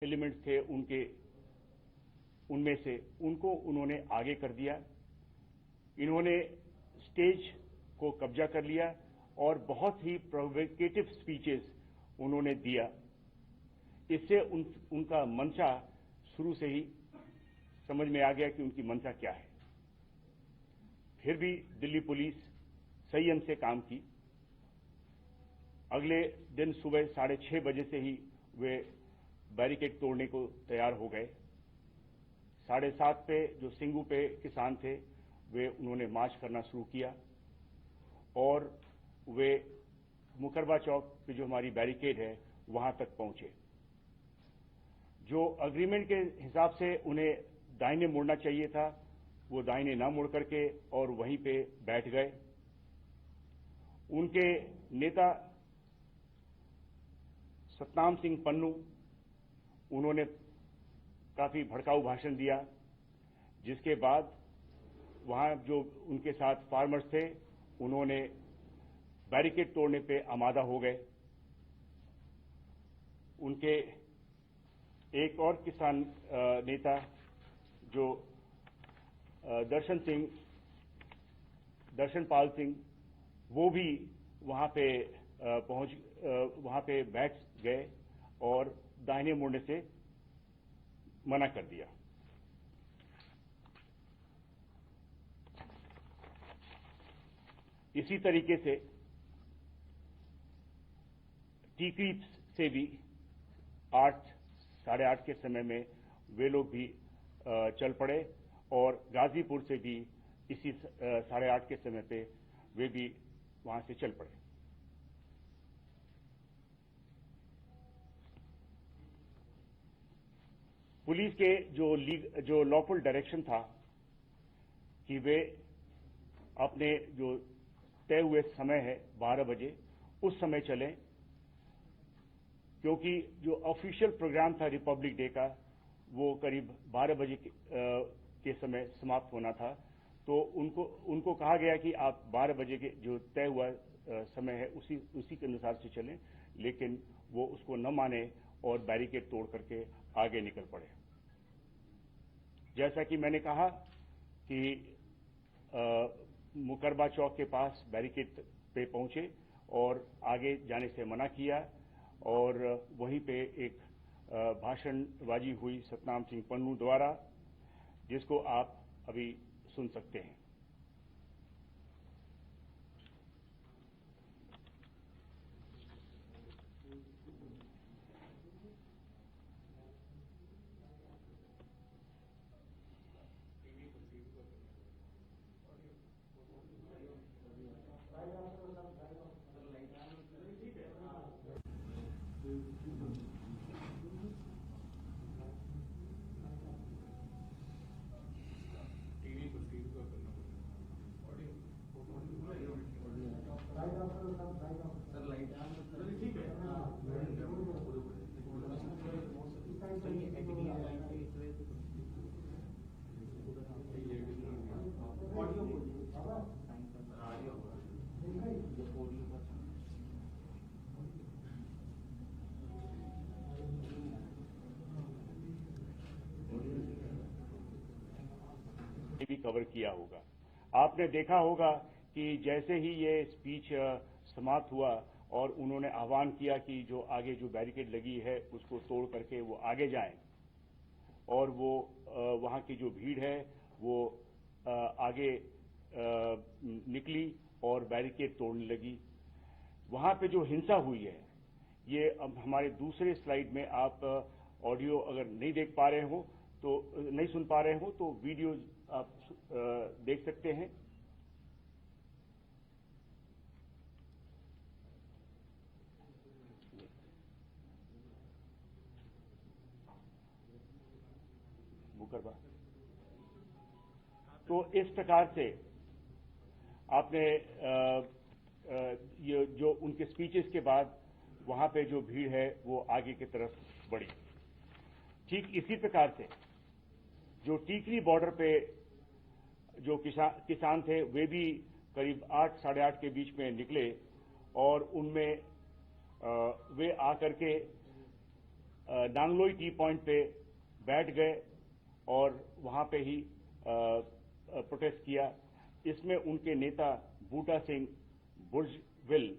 Elements थे उनमें से उनको उन्होंने आगे कर दिया। इन्होंने स्टेज को कब्जा कर लिया और बहुत ही प्रोवोकेटिव स्पीचेस उन्होंने दिया। इससे उनका मंशा शुरू से ही समझ में आ गया कि उनकी मंशा क्या है। फिर भी दिल्ली पुलिस संयम से काम की। अगले दिन सुबह 6:30 बजे से ही वे बैरिकेड तोड़ने को तैयार हो गए। 7:30 पे जो सिंगू पे किसान थे वे उन्होंने मार्च करना शुरू किया और वे मुकरबा चौक पे जो हमारी बैरिकेड है वहां तक पहुंचे। जो अग्रीमेंट के हिसाब से उन्हें दाहिने मुड़ना चाहिए था वो दाहिने ना मुड़ करके और वहीं पे बैठ गए। उनके नेता सतनाम सिंह पन्नू उन्होंने काफी भड़काऊ भाषण दिया, जिसके बाद वहां जो उनके साथ फार्मर्स थे उन्होंने बैरिकेड तोड़ने पे आमादा हो गए। उनके एक और किसान नेता जो दर्शनपाल सिंह वो भी वहां पे बैठ गए और दाहिने मुड़ने से मना कर दिया। इसी तरीके से टीकरी से भी 8 साढ़े 8 के समय में वे लोग भी चल पड़े और गाजीपुर से भी इसी 8:30 के समय पे वे भी वहां से चल पड़े। पुलिस के जो लॉफुल डायरेक्शन था कि वे अपने जो तय हुए समय है 12 बजे उस समय चलें, क्योंकि जो ऑफिशियल प्रोग्राम था रिपब्लिक डे का वो करीब 12 बजे के समय समाप्त होना था। तो उनको कहा गया कि आप 12 बजे के जो तय हुआ समय है उसी के अनुसार से चलें, लेकिन वो उसको न माने और बैरिकेड तोड़ करके आगे निकल पड़े। जैसा कि मैंने कहा कि मुकरबा चौक के पास बैरिकेड पे पहुंचे और आगे जाने से मना किया और वहीं पे एक भाषणबाजी हुई सतनाम सिंह पन्नू द्वारा, जिसको आप अभी सुन सकते हैं। भी कवर किया होगा। आपने देखा होगा कि जैसे ही ये स्पीच समाप्त हुआ और उन्होंने आह्वान किया कि जो आगे जो बैरिकेड लगी है उसको तोड़ करके वो आगे जाएं, और वो वहां की जो भीड़ है वो आगे निकली और बैरिकेड तोड़ने लगी। वहां पे जो हिंसा हुई है ये अब हमारे दूसरे स्लाइड में आप ऑडियो अगर नहीं देख पा रहे हो तो नहीं सुन पा रहे हो तो वीडियो आप देख सकते हैं। मुकरबा तो इस प्रकार से आपने ये जो उनके स्पीचेस के बाद वहां पे जो भीड़ है वो आगे की तरफ बढ़ी। ठीक इसी प्रकार से जो टीकरी बॉर्डर पे जो किसान थे वे भी करीब 8 साढ़े 8 के बीच में निकले और उनमें वे आकर के नांगलोई टी पॉइंट पे बैठ गए और वहां पे ही प्रोटेस्ट किया। इसमें उनके नेता बूटा सिंह बुर्जविल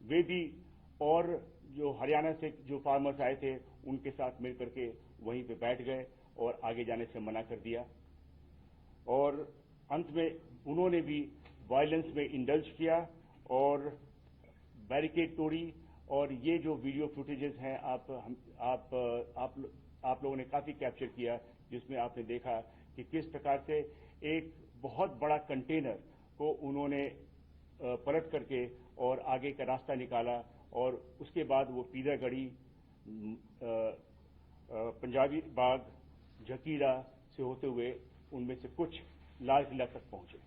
वे भी और जो हरियाणा से जो फार्मर्स आए थे उनके साथ मिलकर के वहीं पे बैठ गए और आगे जाने से मना कर दिया। और अंत में उन्होंने भी वायलेंस में इंडल्ज किया और बैरिकेड तोड़ी। और ये जो वीडियो फुटेजेस हैं आप लोगों ने काफी कैप्चर किया, जिसमें आपने देखा कि किस प्रकार से एक बहुत बड़ा कंटेनर को उन्होंने पलट करके और आगे का रास्ता निकाला और उसके बाद वो पीरागढ़ी, पंजाबी बाग, झकीरा से होते हुए उनमें से कुछ लाल किला तक पहुंचे।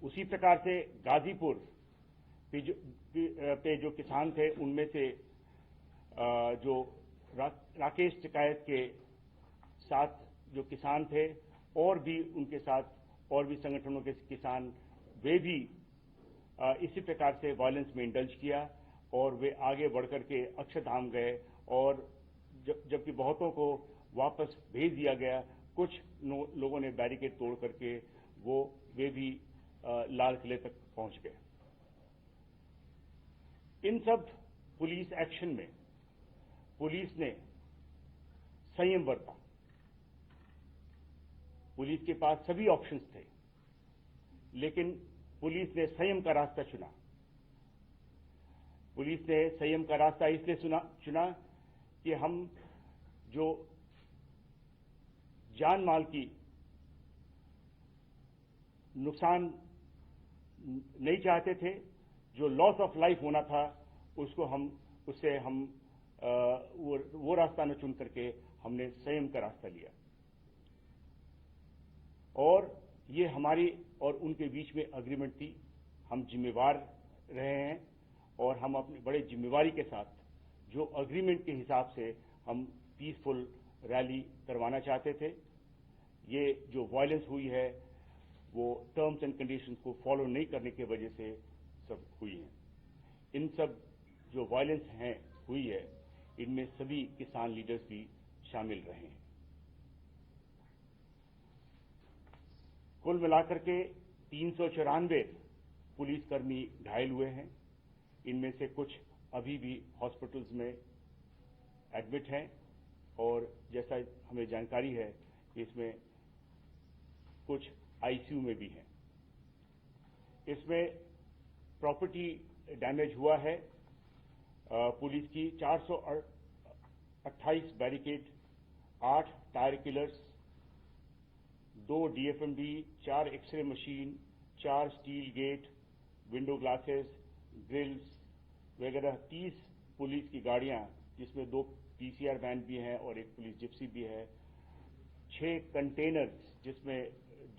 उसी प्रकार से गाजीपुर पे जो किसान थे उनमें से जो राकेश टिकायत के साथ जो किसान थे और भी उनके साथ और भी संगठनों के किसान, वे भी इसी प्रकार से वायलेंस में इंडल्ज किया और वे आगे बढ़कर के अक्षरधाम गए। और जबकि बहुतों को वापस भेज दिया गया, कुछ लोगों ने बैरिकेड तोड़ करके वे भी लाल किले तक पहुंच गए। इन सब पुलिस एक्शन में पुलिस ने संयम बरता। पुलिस के पास सभी ऑप्शंस थे, लेकिन पुलिस ने संयम का रास्ता चुना। पुलिस ने संयम का रास्ता इसलिए चुना कि हम जो जान माल की नुकसान नहीं चाहते थे, जो लॉस ऑफ लाइफ होना था उससे हम वो रास्ता न चुन करके हमने संयम का रास्ता लिया। और ये हमारी और उनके बीच में अग्रीमेंट थी। हम जिम्मेवार रहे हैं और हम अपनी बड़े जिम्मेवारी के साथ जो अग्रीमेंट के हिसाब से हम पीसफुल रैली करवाना चाहते थे। ये जो वायलेंस हुई है वो टर्म्स एंड कंडीशंस को फॉलो नहीं करने की वजह से सब हुई है। इन सब जो वायलेंस हुई है, इनमें सभी किसान लीडर्स भी शामिल रहे हैं। कुल मिलाकर के 394 पुलिसकर्मी घायल हुए हैं। इनमें से कुछ अभी भी हॉस्पिटल्स में एडमिट हैं और जैसा हमें जानकारी है इसमें कुछ आईसीयू में भी हैं। इसमें प्रॉपर्टी डैमेज हुआ है पुलिस की 428 barricade, 8 tyre killers, 2 DFMD, 4 x-ray machine, 4 steel gate, window glasses, grills वगैरह, 30 पुलिस की गाड़ियां जिसमें 2 पीसीआर वैन भी हैं और एक पुलिस जिप्सी भी है, 6 कंटेनर्स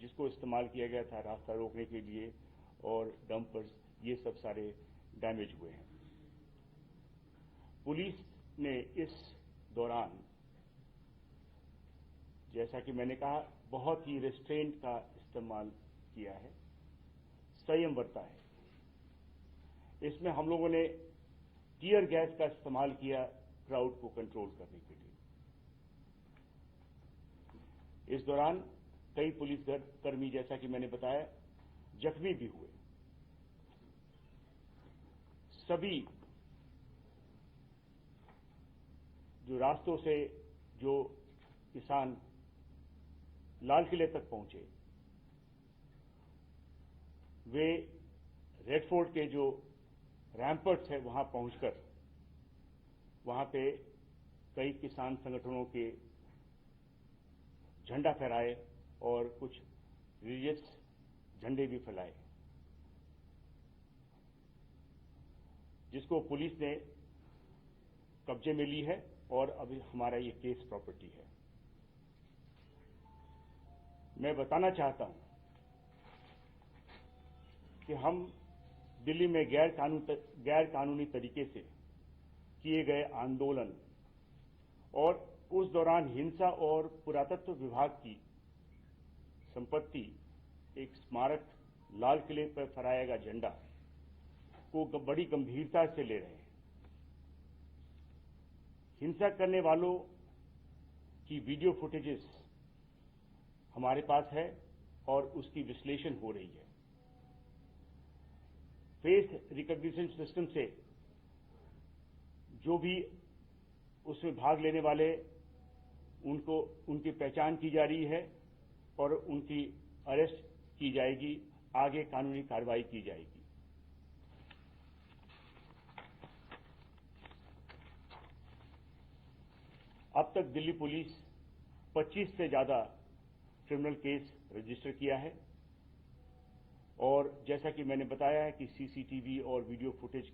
जिसको इस्तेमाल किया गया था रास्ता रोकने के लिए, और डंपर्स, ये सब सारे डैमेज हुए हैं। पुलिस ने इस दौरान, जैसा कि मैंने कहा, बहुत ही रेस्ट्रेंट का इस्तेमाल किया है, संयम बरता है। इसमें हम लोगों ने टीयर गैस का इस्तेमाल किया क्राउड को कंट्रोल करने के लिए। इस दौरान कई पुलिसकर्मी, जैसा कि मैंने बताया, जख्मी भी हुए। सभी जो रास्तों से जो किसान लाल किले तक पहुंचे, वे रेड फोर्ट के जो रैंपर्ट्स है वहां पहुंचकर वहां पे कई किसान संगठनों के झंडा फहराए और कुछ रिलीजियस झंडे भी फैलाए, जिसको पुलिस ने कब्जे में ली है और अभी हमारा ये केस प्रॉपर्टी है। मैं बताना चाहता हूं कि हम दिल्ली में गैर कानूनी तरीके से किए गए आंदोलन और उस दौरान हिंसा और पुरातत्व विभाग की संपत्ति, एक स्मारक लाल किले पर फहराया गया झंडा को बड़ी गंभीरता से ले रहे हैं। हिंसा करने वालों की वीडियो फुटेजेस हमारे पास है और उसकी विश्लेषण हो रही है। फेस रिकॉग्निशन सिस्टम से जो भी उसमें भाग लेने वाले उनकी पहचान की जा रही है और उनकी अरेस्ट की जाएगी, आगे कानूनी कार्रवाई की जाएगी। अब तक दिल्ली पुलिस 25 से ज्यादा क्रिमिनल केस रजिस्टर किया है और जैसा कि मैंने बताया है कि सीसीटीवी और वीडियो फुटेज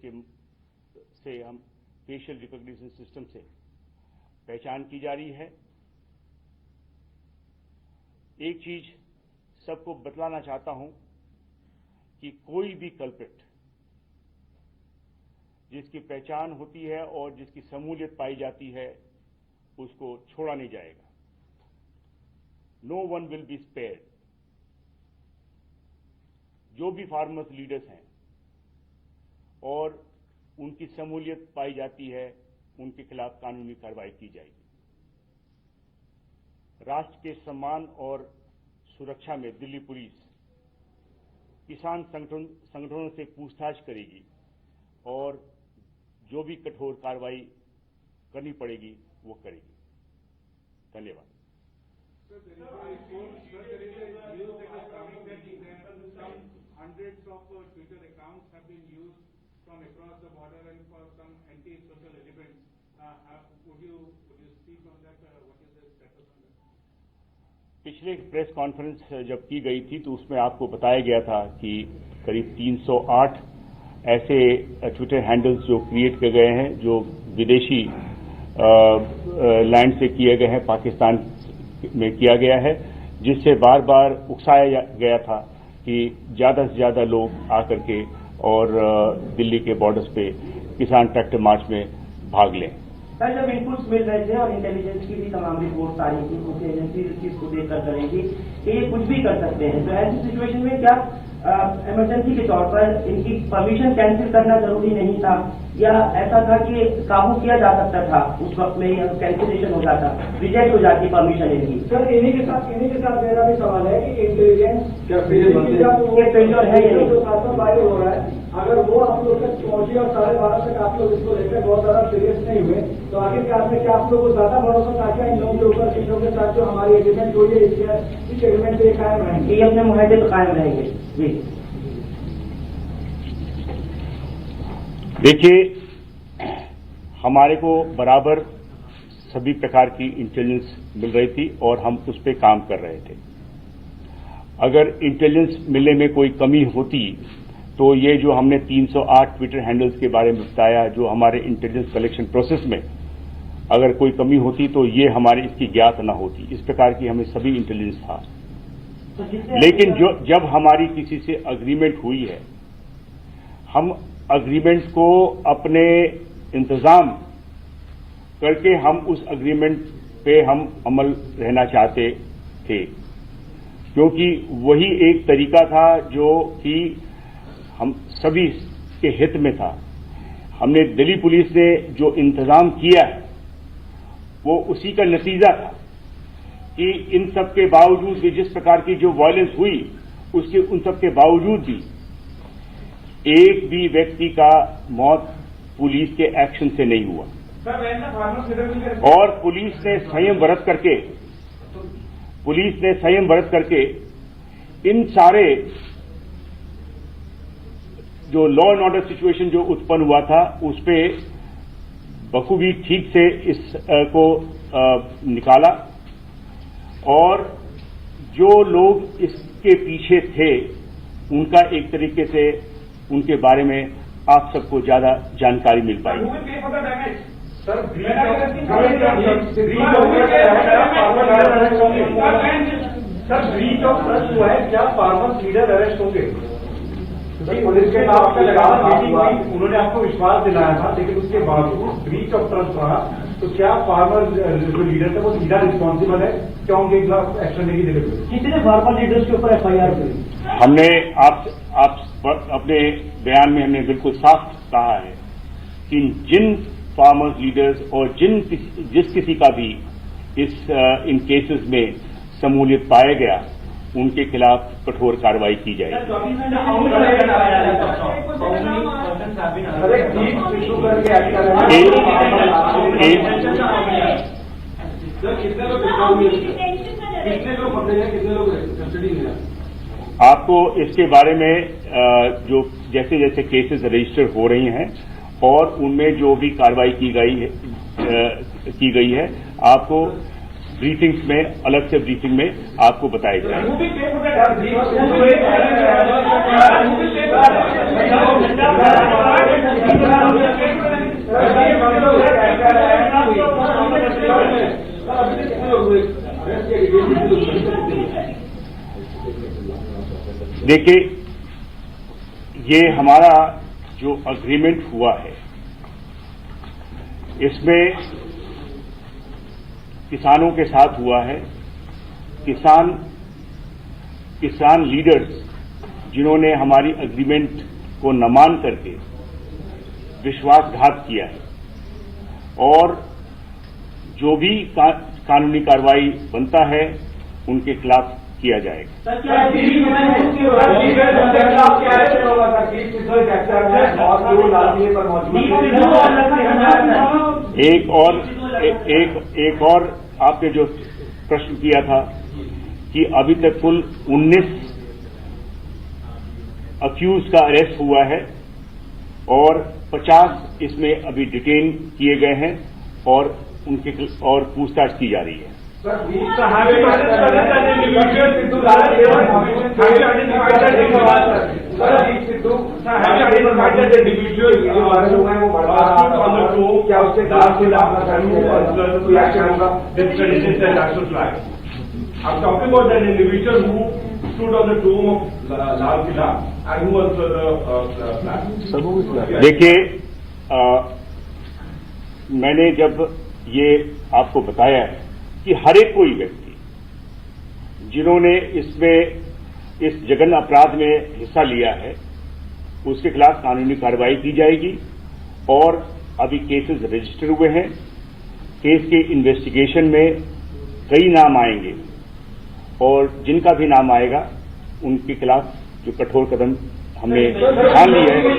से हम फेशियल रिकॉग्निशन सिस्टम से पहचान की जा रही है। एक चीज सबको बतलाना चाहता हूं कि कोई भी कल्प्रिट जिसकी पहचान होती है और जिसकी शमूलियत पाई जाती है उसको छोड़ा नहीं जाएगा। No one will be spared. जो भी फार्मर्स लीडर्स हैं और उनकी शमूलियत पाई जाती है उनके खिलाफ कानूनी कार्रवाई की जाएगी। राष्ट्र के सम्मान और सुरक्षा में दिल्ली पुलिस किसान संगठनों से पूछताछ करेगी और जो भी कठोर कार्रवाई करनी पड़ेगी वो करेगी। धन्यवाद। Hundreds of Twitter accounts have been used from across the border and for some anti-social elements. Would you speak on that? What is the status on that? पिछले प्रेस कॉन्फ्रेंस जब की गई थी तो उसमें आपको बताया गया था कि करीब 308 ऐसे ट्विटर हैंडल्स जो क्रिएट किए गए हैं जो विदेशी लैंड से किए गए हैं, पाकिस्तान में किया गया है, जिससे बार बार उकसाया गया था कि ज्यादा से ज्यादा लोग आकर के और दिल्ली के बॉर्डर्स पे किसान ट्रैक्टर मार्च में भाग लें। सर, जब इनपुट्स मिल रहे थे और इंटेलिजेंस की भी तमाम रिपोर्ट आ रही थी, क्योंकि एजेंसी इस चीज को देखकर करेंगी कि ये कुछ भी कर सकते हैं, तो ऐसी सिचुएशन में क्या इमरजेंसी के तौर पर इनकी परमिशन कैंसिल करना जरूरी नहीं था, या ऐसा था कि काबू किया जा सकता था उस वक्त में कैंसिलेशन हो जाता, रिजेक्ट हो जाती परमिशन इनकी? सर, इन्हीं के साथ मेरा भी सवाल है कि इंटेलिजेंस ये फेलियर है ये जो वायरल हो रहा है, अगर वो आप लोग तक पहुंचे और 12:30 तक आप लोग इसको लेकर बहुत ज्यादा सीरियस नहीं हुए, तो आखिरकार में क्या आप लोग को ज्यादा भरोसा था क्या इन लोगों के ऊपर, इन लोगों के साथ जो हमारी एग्रीमेंट हुई है इस एग्रीमेंट पे कायम रहेंगे, ये अपने मुआहदे पे कायम रहेंगे? जी देखिए, हमारे को बराबर सभी प्रकार की इंटेलिजेंस मिल रही थी और हम उस पर काम कर रहे थे। अगर इंटेलिजेंस मिलने में कोई कमी होती तो ये जो हमने 308 ट्विटर हैंडल्स के बारे में बताया, जो हमारे इंटेलिजेंस कलेक्शन प्रोसेस में अगर कोई कमी होती तो ये हमारी इसकी ज्ञात न होती। इस प्रकार की हमें सभी इंटेलिजेंस था। लेकिन जब हमारी किसी से अग्रीमेंट हुई है, हम अग्रीमेंट को अपने इंतजाम करके हम उस अग्रीमेंट पे हम अमल रहना चाहते थे, क्योंकि वही एक तरीका था जो कि हम सभी के हित में था। हमने दिल्ली पुलिस ने जो इंतजाम किया है वो उसी का नतीजा था कि इन सब के बावजूद भी, जिस प्रकार की जो वायलेंस हुई उसके उन सब के बावजूद भी एक भी व्यक्ति का मौत पुलिस के एक्शन से नहीं हुआ। और पुलिस ने संयम बरत करके इन सारे जो लॉ एंड ऑर्डर सिचुएशन जो उत्पन्न हुआ था उस पे बखूबी ठीक से इसको निकाला, और जो लोग इसके पीछे थे उनका एक तरीके से उनके बारे में आप सबको ज्यादा जानकारी मिल पाएगी। सर, ब्रीच ऑफ ट्रस्ट हुआ है, क्या फार्मर्स लीडर अरेस्ट होंगे? पुलिस के नाम पे लगा मीटिंग हुई, उन्होंने आपको विश्वास दिलाया था, लेकिन उसके बावजूद ब्रीच ऑफ ट्रस्ट रहा, तो क्या फार्मर जो लीडर थे वो सीधा रिस्पॉन्सिबल है, क्या उनके खिलाफ एक्शन नहीं ले रहे? कितने फार्मर लीडर्स के ऊपर FIR हुई? हमने आप अपने बयान में हमने बिल्कुल साफ कहा है कि जिन फार्मर्स लीडर्स और जिस किसी का भी इन केसेस में शमूलियत पाया गया उनके खिलाफ कठोर कार्रवाई की जाएगी। आपको इसके बारे में जो जैसे जैसे केसेस रजिस्टर हो रही हैं और उनमें जो भी कार्रवाई की गई है आपको ब्रीफिंग्स में अलग से ब्रीफिंग में आपको बताया जाएगा। देखिए, ये हमारा जो अग्रीमेंट हुआ है इसमें किसानों के साथ हुआ है। किसान लीडर्स जिन्होंने हमारी एग्रीमेंट को न मान करके विश्वासघात किया है और जो भी कानूनी कार्रवाई बनता है उनके खिलाफ किया जाएगा। एक और आपने जो प्रश्न किया था कि अभी तक कुल 19 अक्यूज का अरेस्ट हुआ है और 50 इसमें अभी डिटेन किए गए हैं और पूछताछ की जा रही है। I'm talking about that individual who stood on the dome of Lal Killa and who was the flag. देखिए, मैंने जब ये आपको बताया है कि हर एक कोई व्यक्ति जिन्होंने इस जघन्य अपराध में हिस्सा लिया है उसके खिलाफ कानूनी कार्रवाई की जाएगी और अभी केसेस रजिस्टर हुए हैं। केस के इन्वेस्टिगेशन में कई नाम आएंगे और जिनका भी नाम आएगा उनके खिलाफ जो कठोर कदम हमने ठान लिया है वो